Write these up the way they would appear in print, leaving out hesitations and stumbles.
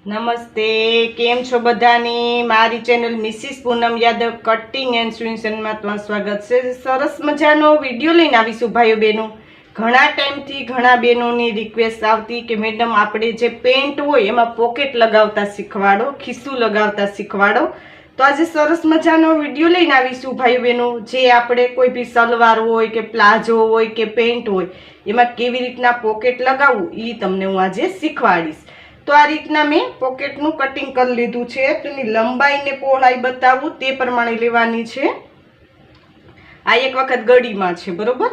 નમસ્તે, કેમ છો બધાની? મારી channel Mrs Poonam Yadav cutting and સ્વિંસનમાં તમારું સ્વાગત છે. સરસ મજાનો વિડીયો લઈને આવીશું ભાઈઓ બહેનો. ઘણા ટાઈમથી ઘણા બહેનોની રિક્વેસ્ટ આવતી કે મેડમ આપણે જે પેન્ટ હોય એમાં પોકેટ લગાવતા શીખવાડો, ખિસ્સું લગાવતા શીખવાડો. તો આજે સરસ મજાનો વિડીયો લઈને આવીશું ભાઈઓ બહેનો. જે આપણે કોઈ બી સલવાર હોય કે પ્લાઝો હોય કે પેન્ટ હોય એમાં કેવી રીતના પોકેટ લગાવવું એ તમને હું આજે શીખવાડીશ. તો આ રીતના મેં પોકેટનું કટિંગ કરી લીધું છે. તો એની લંબાઈ ને પહોળાઈ બતાવું તે પ્રમાણે લેવાની છે. આ એક વખત ગળીમાં છે, બરોબર?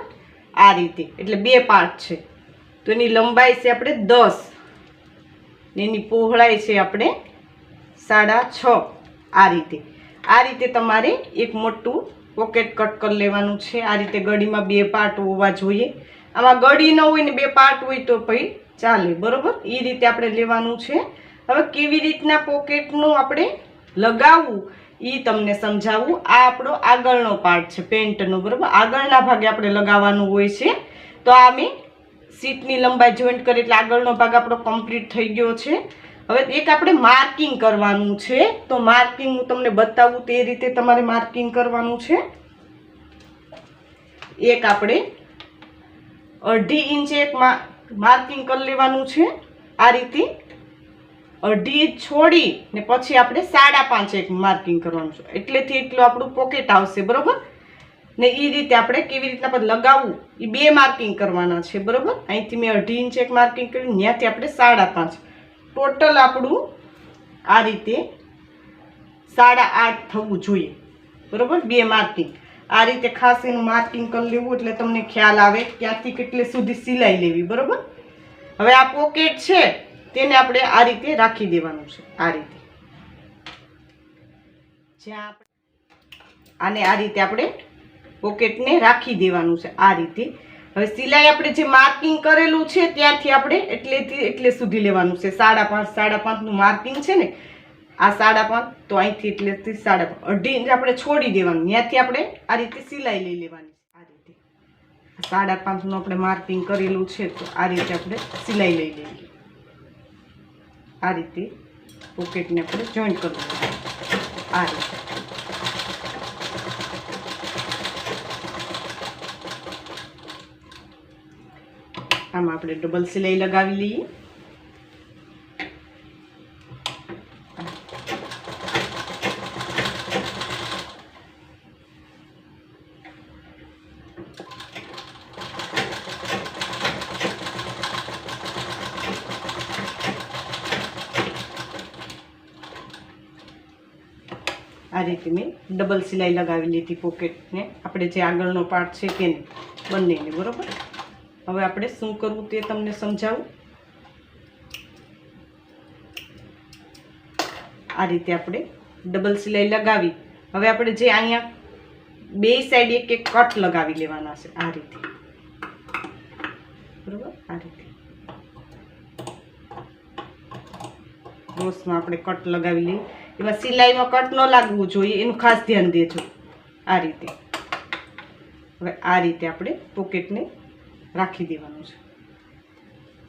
આ રીતે, એટલે બે પાર્ટ છે. તો એની લંબાઈ છે આપણે 10 ને એની પહોળાઈ છે આપણે 6.5. આ રીતે તમારે એક મોટું પોકેટ કટ કરી લેવાનું છે. આ રીતે ગળીમાં બે પાર્ટ હોવા જોઈએ. આમાં ગળી ન હોય ને બે પાર્ટ હોય તો પછી ચાલે, બરોબર? એ રીતે આપણે લેવાનું છે. હવે કેવી રીતના પોકેટનું આપણે લગાવવું એ તમને સમજાવું. આ આપણો આગળનો પાર્ટ છે પેન્ટનો, બરોબર? આગળના ભાગે આપણે લગાવવાનું હોય છે. તો આ મેં સીટની લંબાઈ જોઈન્ટ કરી એટલે આગળનો ભાગ આપણો કમ્પ્લીટ થઈ ગયો છે. હવે એક આપણે માર્કિંગ કરવાનું છે. તો માર્કિંગ હું તમને બતાવું તે રીતે તમારે માર્કિંગ કરવાનું છે. એક આપણે 1.5 ઇંચ એક માર્કિંગ કરી લેવાનું છે. આ રીતે 1.5 ઇંચ છોડી ને પછી આપણે 5.5 એક માર્કિંગ કરવાનું છે. એટલેથી એટલું આપણું પોકેટ આવશે, બરોબર? ને એ રીતે આપણે કેવી રીતના લગાવવું એ બે માર્કિંગ કરવાના છે, બરોબર? અહીંથી મેં 1.5 ઇંચ એક માર્કિંગ કર્યું, ત્યાંથી આપણે 5.5. ટોટલ આપણું આ રીતે 8.5 થવું જોઈએ, બરોબર? બે માર્કિંગ આ રીતે ખાસ એનું માર્કિંગ કરી લેવું એટલે તમને ખ્યાલ આવે ક્યાંથી કેટલે સુધી સિલાઈ લેવી, બરોબર? હવે આ પોકેટ છે તેને આપણે આ રીતે રાખી દેવાનું છે. આ રીતે જ્યાં આને આ રીતે આપણે પોકેટને રાખી દેવાનું છે. આ રીતે હવે સિલાઈ આપણે જે માર્કિંગ કરેલું છે ત્યાંથી આપણે એટલે સુધી લેવાનું છે. 5.5 નું માર્કિંગ છે ને, આ 5.5, તો અહીંથી એટલેથી 5.5, 1.5 ઇંચ આપણે છોડી દેવાનું. ત્યાંથી આપણે આ રીતે સિલાઈ લઈ લેવાની. આ રીતે 5.5 નું આપણે માર્કિંગ કરેલું છે તો આ રીતે આપણે સિલાઈ લઈ લઈએ. આ રીતે પોકેટને આપણે જોઈન્ટ કરવાનું. આ રીતે આમાં આપણે ડબલ સિલાઈ લગાવી લઈએ. આ રીતે મેં ડબલ સિલાઈ લગાવી લીધી પોકેટને, આપણે જે આગળનો પાર્ટ છે તેને, બંનેને, બરોબર? હવે આપણે શું કરવું તે તમને સમજાવું. આ રીતે આપણે ડબલ સિલાઈ લગાવી હવે આપણે જે અહીંયા બે સાઈડ એક એક કટ લગાવી લેવાના છે. આ રીતે, બરોબર? આ રીતે ક્રોસમાં આપણે કટ લગાવી લઈએ. એમાં સિલાઈમાં કટ ન લાગવું જોઈએ એનું ખાસ ધ્યાન દેજો. આ રીતે હવે આ રીતે આપણે પોકેટને રાખી દેવાનું છે.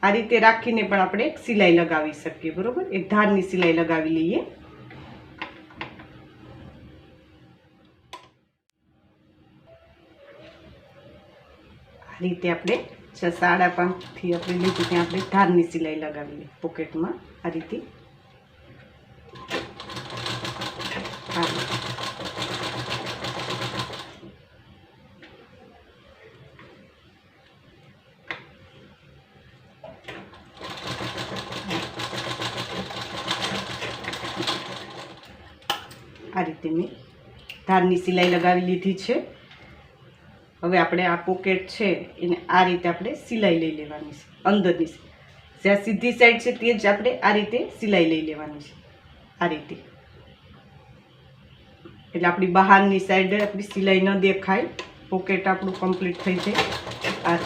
આ રીતે રાખીને પણ આપણે એક સિલાઈ લગાવી શકીએ, બરોબર? એક ધારની સિલાઈ લગાવી લઈએ. આ રીતે આપણે 5.5 થી આપણે લીધું ત્યાં આપણે ધારની સિલાઈ લગાવી લઈએ પોકેટમાં. આ રીતે આ રીતે મેં ધારની સિલાઈ લગાવી લીધી છે. હવે આપણે આ પોકેટ છે એને આ રીતે આપણે સિલાઈ લઈ લેવાની છે. અંદરની જ્યાં સીધી સાઈડ છે તે જ આપણે આ રીતે સિલાઈ લઈ લેવાની છે. આ રીતે એટલે આપણી બહારની સાઈડ આપણી સિલાઈ ન દેખાય, પોકેટ આપણું કમ્પ્લીટ થઈ જાય. આ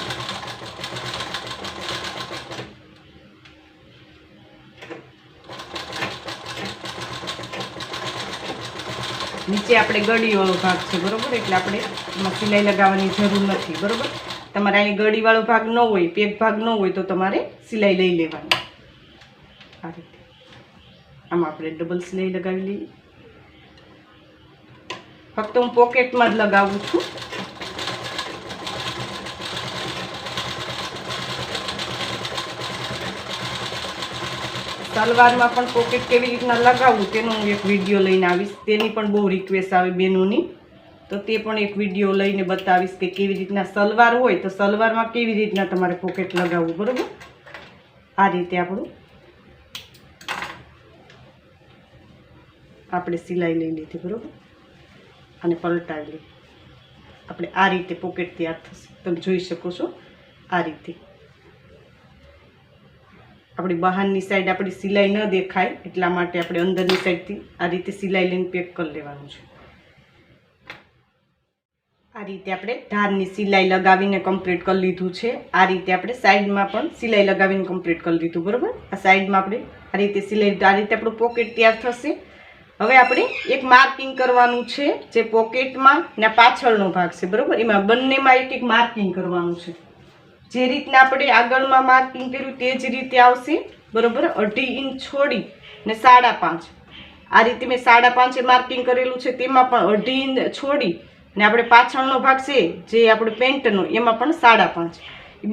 નીચે આપણે ગળીવાળો ભાગ છે બરાબર, એટલે આપણે એમાં સિલાઈ લગાવવાની જરૂર નથી બરાબર. તમારે અહીં ગળીવાળો ભાગ ન હોય, પેક ભાગ ન હોય તો તમારે સિલાઈ લઈ લેવાની. આ રીતે આમાં આપણે ડબલ સિલાઈ લગાવી લઈએ. ફક્ત હું પોકેટમાં જ લગાવું છું. સલવારમાં પણ પોકેટ કેવી રીતના લગાવવું તેનો હું એક વિડીયો લઈને આવીશ. તેની પણ બહુ રિક્વેસ્ટ આવે બહેનોની, તો તે પણ એક વિડીયો લઈને બતાવીશ કે કેવી રીતના સલવાર હોય તો સલવારમાં કેવી રીતના તમારે પોકેટ લગાવવું બરાબર. આ રીતે આપણે સિલાઈ લઈ લીધી બરાબર, અને પલટાવી લઈએ. આપણે આ રીતે પોકેટ તૈયાર થશે. તમે જોઈ શકો છો આ રીતે. આપણી બહારની સાઈડ આપણી સિલાઈ ન દેખાય એટલા માટે આપણે અંદરની સાઈડથી આ રીતે સિલાઈ લઈને પેક કરી લેવાનું છે. આ રીતે આપણે ધારની સિલાઈ લગાવીને કમ્પ્લીટ કરી લીધું છે. આ રીતે આપણે સાઈડમાં પણ સિલાઈ લગાવીને કમ્પ્લીટ કરી લીધું બરાબર. આ સાઈડમાં આપણે આ રીતે સિલાઈ, આ રીતે આપણું પોકેટ તૈયાર થશે. હવે આપણે એક માર્કિંગ કરવાનું છે, જે પોકેટમાં ને પાછળનો ભાગ છે બરાબર, એમાં બંનેમાં એક એક માર્કિંગ કરવાનું છે. જે રીતના આપણે આગળમાં માર્કિંગ કર્યું તે જ રીતે આવશે બરાબર. 2.5 ઇંચ છોડી ને 5.5, આ રીતે મેં 5.5 માર્કિંગ કરેલું છે. તેમાં પણ 2.5 ઇંચ છોડી ને આપણે પાછળનો ભાગ છે જે આપણે પેન્ટનો એમાં પણ 5.5.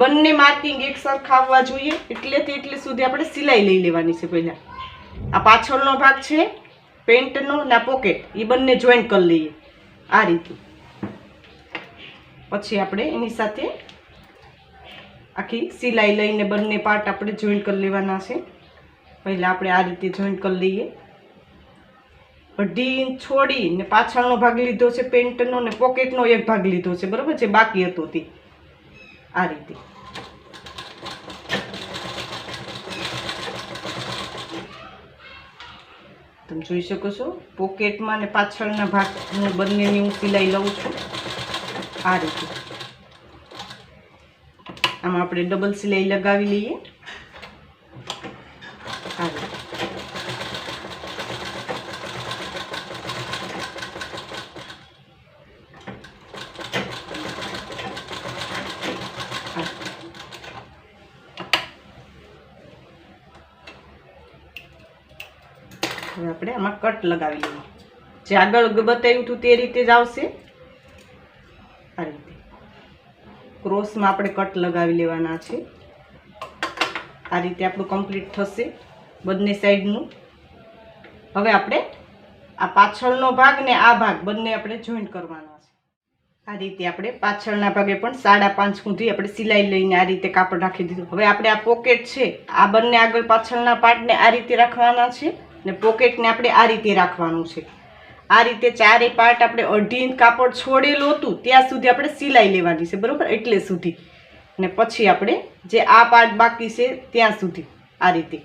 બંને માર્કિંગ એક સરખા આવવા જોઈએ. એટલેથી એટલે સુધી આપણે સિલાઈ લઈ લેવાની છે. પહેલાં આ પાછળનો ભાગ છે પેન્ટનો ને પોકેટ, એ બંને જોઈન્ટ કરી લઈએ આ રીતે. પછી આપણે એની સાથે આખી સિલાઈ લઈને બંને પાર્ટ આપણે જોઈન્ટ કરી લેવાના છે. પહેલાં આપણે આ રીતે જોઈન્ટ કરી લઈએ. 2.5 ઇંચ છોડી ને પાછળનો ભાગ લીધો છે પેન્ટનો, ને પોકેટનો એક ભાગ લીધો છે બરાબર, જે બાકી હતો તે આ રીતે. તમે જોઈ શકો છો પોકેટમાં ને પાછળના ભાગ હું બંનેની હું સિલાઈ લઉં છું આ રીતે. આમાં આપણે ડબલ સિલાઈ લગાવી લઈએ આ રીતે. હવે આપણે આમાં કટ લગાવી લઈએ. જે આગળ બતાવ્યું હતું તે રીતે જ આવશે આ રીતે. ક્રોસમાં આપણે કટ લગાવી લેવાના છે. આ રીતે આપણું કમ્પ્લીટ થશે બંને સાઈડનું. હવે આપણે આ પાછળનો ભાગ ને આ ભાગ બંને આપણે જોઈન્ટ કરવાના છે. આ રીતે આપણે પાછળના ભાગે પણ 5.5 સુધી આપણે સિલાઈ લઈને આ રીતે કાપડ રાખી દીધું. હવે આપણે આ પોકેટ છે આ બંને આગળ પાછળના પાર્ટને આ રીતે રાખવાના છે, ને પોકેટને આપણે આ રીતે રાખવાનું છે. આ રીતે ચારે પાર્ટ આપણે 2.5 ઇંચ કાપડ છોડેલું હતું ત્યાં સુધી આપણે સિલાઈ લેવાની છે બરાબર, એટલે સુધી. ને પછી આપણે જે આ પાર્ટ બાકી છે ત્યાં સુધી આ રીતે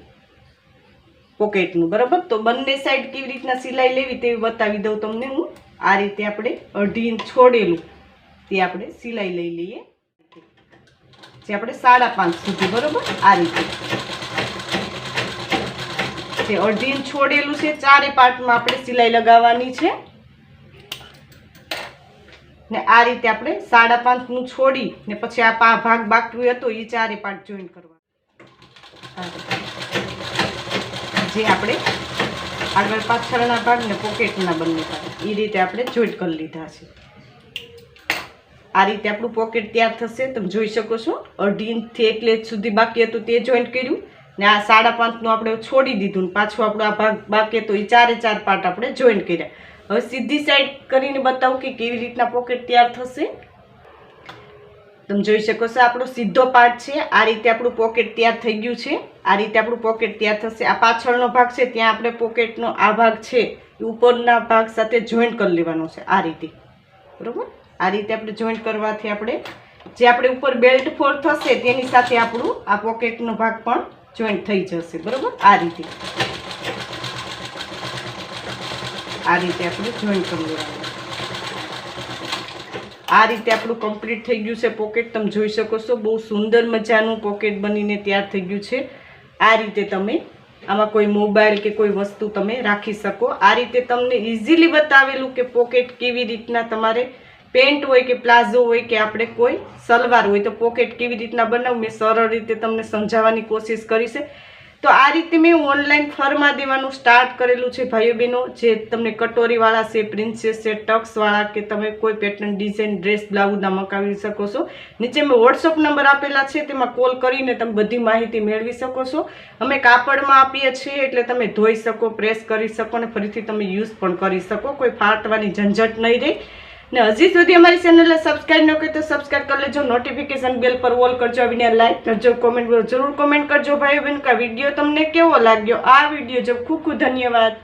પોકેટનું બરાબર. તો બંને સાઈડ કેવી રીતના સિલાઈ લેવી તેવી બતાવી દઉં તમને હું. આ રીતે આપણે 2.5 ઇંચ છોડેલું તે આપણે સિલાઈ લઈ લઈએ, જે આપણે 5.5 સુધી બરાબર. આ રીતે જે 2.5 ઇંચ છોડેલું છે ચારે પાર્ટમાં આપણે સિલાઈ લગાવવાની છે. ને આ રીતે આપણે 5.5 નું છોડી ને પછી આ ભાગ બાકી હતો એ ચારે પાર્ટ જોઈન્ટ કરવાનો. જે આપણે આગળ પાછળના ભાગ ને પોકેટના બંને ભાગ એ રીતે આપણે જોઈન્ટ કરી લીધા છે. આ રીતે આપણું પોકેટ તૈયાર થશે. તમે જોઈ શકો છો 2.5 ઇંચથી એટલે સુધી બાકી હતું તે જોઈન્ટ કર્યું, ને આ 5.5 નું આપણે છોડી દીધું, ને પાછું આપણું આ ભાગ બાકી હતો એ ચારે ચાર પાર્ટ આપણે જોઈન્ટ કર્યા. હવે સીધી સાઈડ કરીને બતાવું કે કેવી રીતના પોકેટ તૈયાર થશે. તમે જોઈ શકો છો આપણો સીધો પાર્ટ છે. આ રીતે આપણું પોકેટ તૈયાર થઈ ગયું છે. આ રીતે આપણું પોકેટ તૈયાર થશે. આ પાછળનો ભાગ છે ત્યાં આપણે પોકેટનો આ ભાગ છે એ ઉપરના ભાગ સાથે જોઈન્ટ કરી લેવાનો છે આ રીતે બરાબર. આ રીતે આપણે જોઈન્ટ કરવાથી આપણે જે આપણે ઉપર બેલ્ટ ફોર થશે તેની સાથે આપણું આ પોકેટનો ભાગ પણ જોઈન્ટ થઈ જશે બરાબર. આ રીતે આપણે જોઈન્ટ કરી લેવાનું. આ રીતે આપણું કમ્પ્લીટ થઈ ગયું છે પોકેટ. તમે જોઈ શકો છો બહુ સુંદર મજાનું પોકેટ બનીને તૈયાર થઈ ગયું છે. આ રીતે તમે આમાં કોઈ મોબાઈલ કે કોઈ વસ્તુ તમે રાખી શકો. આ રીતે તમને ઇઝીલી બતાવેલું કે પોકેટ કેવી રીતના તમારે પેન્ટ હોય કે પ્લાઝો હોય કે આપણે કોઈ સલવાર હોય તો પોકેટ કેવી રીતના બનાવવું મેં સરળ રીતે તમને સમજાવવાની કોશિશ કરી છે. તો આ રીતે મેં ઓનલાઈન ફરમાં દેવાનું સ્ટાર્ટ કરેલું છે ભાઈઓ બહેનો. જે તમને કટોરીવાળા છે, પ્રિન્સેસ છે, ટક્સવાળા કે તમે કોઈ પેટર્ન ડિઝાઇન ડ્રેસ બ્લાઉઝના મગાવી શકો છો. નીચે મેં વોટ્સઅપ નંબર આપેલા છે, તેમાં કોલ કરીને તમે બધી માહિતી મેળવી શકો છો. અમે કાપડમાં આપીએ છીએ એટલે તમે ધોઈ શકો, પ્રેસ કરી શકો અને ફરીથી તમે યુઝ પણ કરી શકો. કોઈ ફાટવાની ઝંઝટ નહીં રહે. ને હજી સુધી અમારી ચેનલને સબસ્ક્રાઇબ ન કરી તો સબસ્ક્રાઇબ કરી લેજો. નોટિફિકેશન બેલ પર ઓલ કરજો. આવીને લાઈક કરજો, કોમેન્ટ જરૂર કોમેન્ટ કરજો ભાઈઓ બહેન કે વિડીયો તમને કેવો લાગ્યો. આ વિડીયો જો ખૂબ ખૂબ ધન્યવાદ.